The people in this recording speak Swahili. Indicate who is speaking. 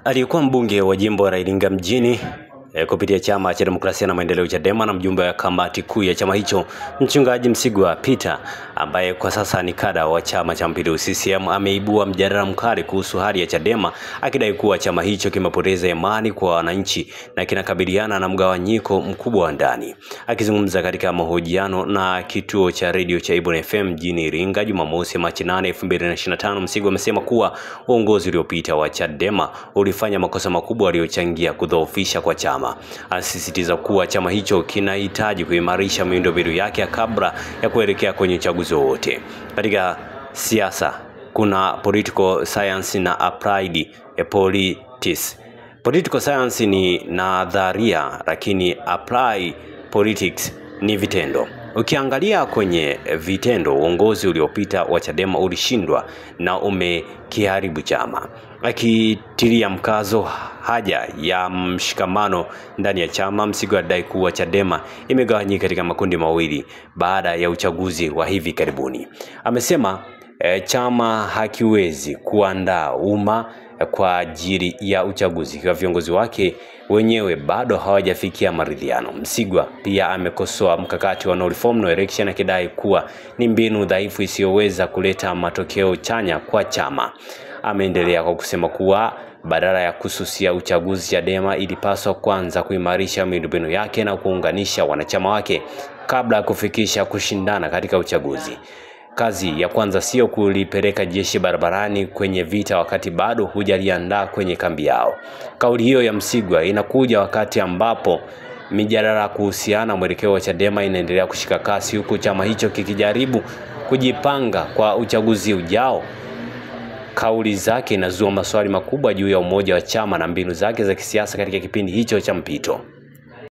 Speaker 1: Aliyekuwa mbunge wa jimbo la Iringa mjini kupitia chama cha demokrasia na maendeleo Chadema na mjumbe wa kamati kuu ya chama hicho Mchungaji Msigwa Peter, ambaye kwa sasa ni kada wa chama cha Mapinduzi CCM, ameibua mjadala mkali kuhusu hali ya Chadema, akidai kuwa chama hicho kimepoteza imani kwa wananchi na kinakabiliana na mgawanyiko mkubwa wa ndani. Akizungumza katika mahojiano na kituo cha radio cha Ibon FM mjini Iringa Jumamosi Machi 8, 2025, Msigwa amesema kuwa uongozi uliopita wa Chadema ulifanya makosa makubwa yaliyochangia kudhoofisha kwa chama. Anasisitiza kuwa chama hicho kinahitaji kuimarisha miundombinu yake kabla ya kuelekea kwenye uchaguzi wote. Katika siasa kuna political science na applied politics. Political science ni nadharia, lakini applied politics ni vitendo. Ukiangalia kwenye vitendo, uongozi uliopita wa Chadema ulishindwa na umekiharibu chama. Akitilia mkazo haja ya mshikamano ndani ya chama, Msigwa adai kuwa Chadema imegawanyika katika makundi mawili baada ya uchaguzi wa hivi karibuni. Amesema chama hakiwezi kuandaa umma kwa ajili ya uchaguzi kwa viongozi wake wenyewe bado hawajafikia maridhiano. Msigwa pia amekosoa mkakati wa no reform no election, akidai kuwa ni mbinu dhaifu isiyoweza kuleta matokeo chanya kwa chama. Ameendelea kwa kusema kuwa badala ya kususia uchaguzi, Chadema ilipaswa kwanza kuimarisha miundombinu yake na kuunganisha wanachama wake kabla ya kufikisha kushindana katika uchaguzi. Kazi ya kwanza sio kulipeleka jeshi barabarani kwenye vita wakati bado hujaliandaa kwenye kambi yao. Kauli hiyo ya Msigwa inakuja wakati ambapo mijadala kuhusiana mwelekeo wa Chadema inaendelea kushika kasi, huku chama hicho kikijaribu kujipanga kwa uchaguzi ujao. Kauli zake inazua maswali makubwa juu ya umoja wa chama na mbinu zake za kisiasa katika kipindi hicho cha mpito.